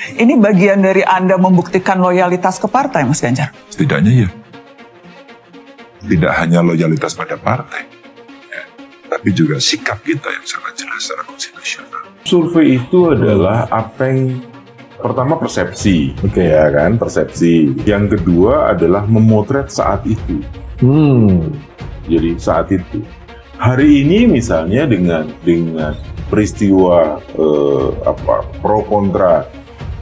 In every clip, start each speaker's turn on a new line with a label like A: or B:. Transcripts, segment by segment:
A: Ini bagian dari Anda membuktikan loyalitas ke partai, Mas Ganjar?
B: Setidaknya ya. Tidak hanya loyalitas pada partai, ya, tapi juga sikap kita yang sangat jelas secara konstitusional.
C: Survei itu adalah apa yang pertama persepsi, ya kan, persepsi. Yang kedua adalah memotret saat itu. Jadi saat itu. Hari ini misalnya dengan peristiwa pro kontra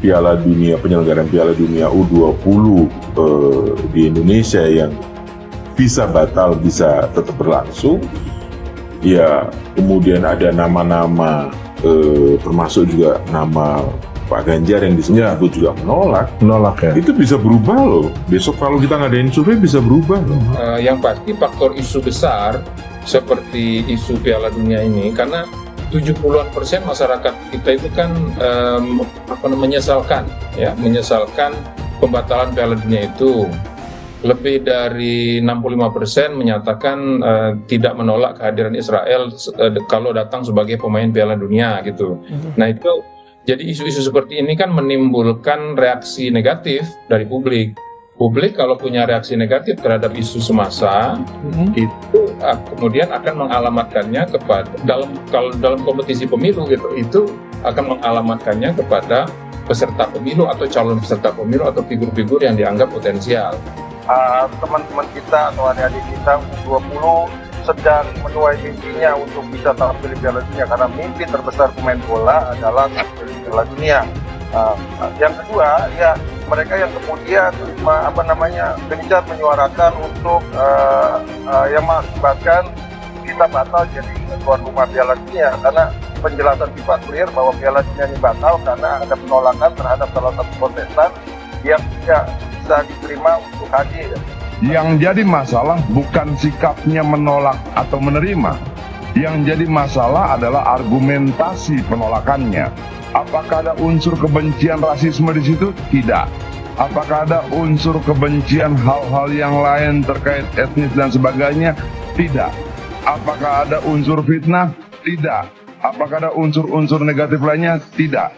C: Piala Dunia, penyelenggaraan Piala Dunia U20 di Indonesia yang bisa batal, bisa tetap berlangsung, ya kemudian ada nama-nama termasuk juga nama Pak Ganjar yang disebut juga menolak ya. Itu bisa berubah loh. Besok kalau kita ngadain survei bisa berubah loh.
D: Yang pasti faktor isu besar seperti isu Piala Dunia ini, karena 70% masyarakat kita itu kan menyesalkan pembatalan Piala Dunia itu. Lebih dari 65% menyatakan tidak menolak kehadiran Israel kalau datang sebagai pemain Piala Dunia gitu. Nah itu, jadi isu-isu seperti ini kan menimbulkan reaksi negatif dari publik. Publik kalau punya reaksi negatif terhadap isu semasa, itu kemudian akan mengalamatkannya kepada dalam kompetisi pemilu gitu, itu akan mengalamatkannya kepada peserta pemilu atau calon peserta pemilu atau figur-figur yang dianggap potensial.
E: Teman-teman kita atau adik-adik kita U20 sedang menuai mimpinya untuk bisa tampil di Piala Dunia, karena mimpi terbesar pemain bola adalah tampil di Piala Dunia. Yang kedua, ya mereka yang kemudian gencar menyuarakan untuk yang mengakibatkan kita batal jadi tuan rumah Piala Dunia, karena penjelasan FIFA clear bahwa Piala Dunia ini batal karena ada penolakan terhadap salah satu kontestan yang tidak bisa diterima untuk hadir.
F: Yang jadi masalah bukan sikapnya menolak atau menerima. Yang jadi masalah adalah argumentasi penolakannya. Apakah ada unsur kebencian rasisme di situ? Tidak. Apakah ada unsur kebencian hal-hal yang lain terkait etnis dan sebagainya? Tidak. Apakah ada unsur fitnah? Tidak. Apakah ada unsur-unsur negatif lainnya? Tidak.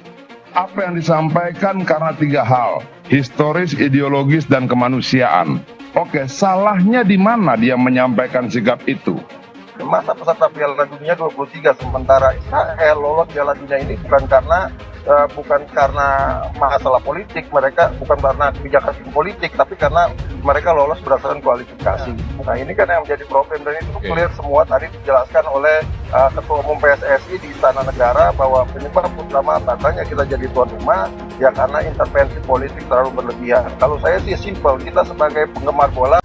F: Apa yang disampaikan karena tiga hal: historis, ideologis, dan kemanusiaan. Oke, salahnya di mana dia menyampaikan sikap itu?
E: Masa peserta Piala Dunia 23, sementara Israel lolos Piala Dunia ini bukan karena masalah politik, mereka bukan karena kebijakan politik, tapi karena mereka lolos berdasarkan kualifikasi. Nah ini kan yang menjadi problem, dan itu clear semua tadi dijelaskan oleh Ketua Umum PSSI di Istana Negara bahwa penyebab utama katanya kita jadi tuan rumah ya karena intervensi politik terlalu berlebihan. Kalau saya sih simpel, kita sebagai penggemar bola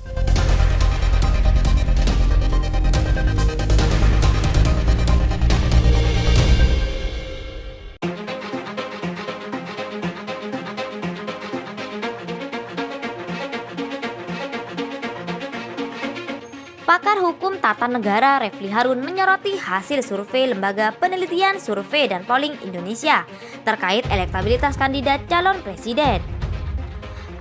G: Pakar Hukum Tata Negara Refli Harun menyoroti hasil survei Lembaga Penelitian Survei dan Polling Indonesia terkait elektabilitas kandidat calon presiden.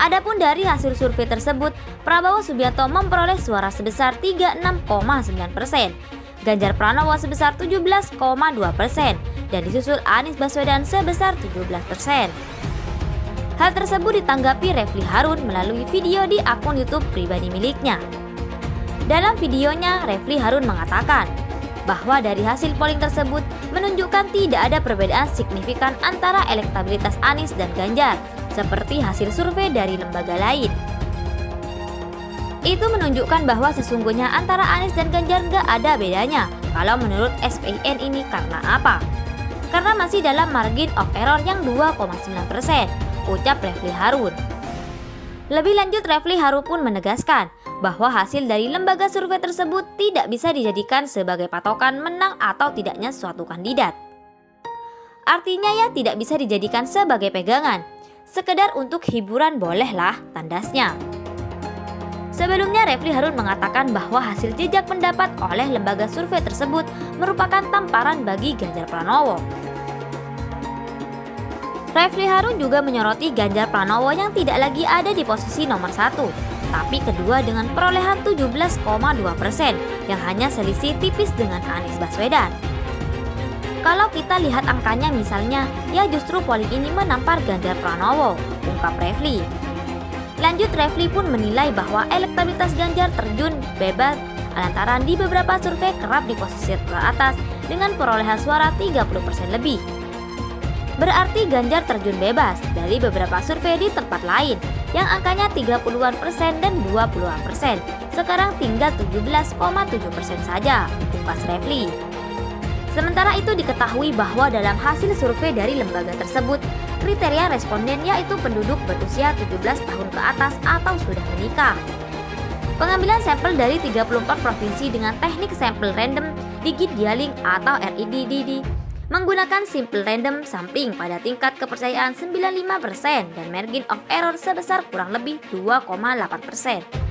G: Adapun dari hasil survei tersebut, Prabowo Subianto memperoleh suara sebesar 36,9%, Ganjar Pranowo sebesar 17,2%, dan disusul Anies Baswedan sebesar 17%. Hal tersebut ditanggapi Refli Harun melalui video di akun YouTube pribadi miliknya. Dalam videonya, Refli Harun mengatakan bahwa dari hasil polling tersebut menunjukkan tidak ada perbedaan signifikan antara elektabilitas Anies dan Ganjar, seperti hasil survei dari lembaga lain. Itu menunjukkan bahwa sesungguhnya antara Anies dan Ganjar nggak ada bedanya kalau menurut SPIN ini. Karena apa? Karena masih dalam margin of error yang 2,9%, ucap Refli Harun. Lebih lanjut, Refli Harun pun menegaskan bahwa hasil dari lembaga survei tersebut tidak bisa dijadikan sebagai patokan menang atau tidaknya suatu kandidat. Artinya ya tidak bisa dijadikan sebagai pegangan, sekedar untuk hiburan bolehlah, tandasnya. Sebelumnya Refli Harun mengatakan bahwa hasil jejak pendapat oleh lembaga survei tersebut merupakan tamparan bagi Ganjar Pranowo. Refli Harun juga menyoroti Ganjar Pranowo yang tidak lagi ada di posisi nomor 1, tapi kedua dengan perolehan 17,2% yang hanya selisih tipis dengan Anies Baswedan. Kalau kita lihat angkanya misalnya, ya justru polling ini menampar Ganjar Pranowo, ungkap Refli. Lanjut, Refli pun menilai bahwa elektabilitas Ganjar terjun bebas lantaran di beberapa survei kerap di posisi teratas dengan perolehan suara 30% lebih. Berarti Ganjar terjun bebas dari beberapa survei di tempat lain yang angkanya 30-an% dan 20-an%. Sekarang tinggal 17,7% saja, upas Refli. Sementara itu diketahui bahwa dalam hasil survei dari lembaga tersebut, kriteria responden yaitu penduduk berusia 17 tahun ke atas atau sudah menikah. Pengambilan sampel dari 34 provinsi dengan teknik sampel random digit dialing atau RIDDD menggunakan simple random sampling pada tingkat kepercayaan 95% dan margin of error sebesar kurang lebih 2,8%.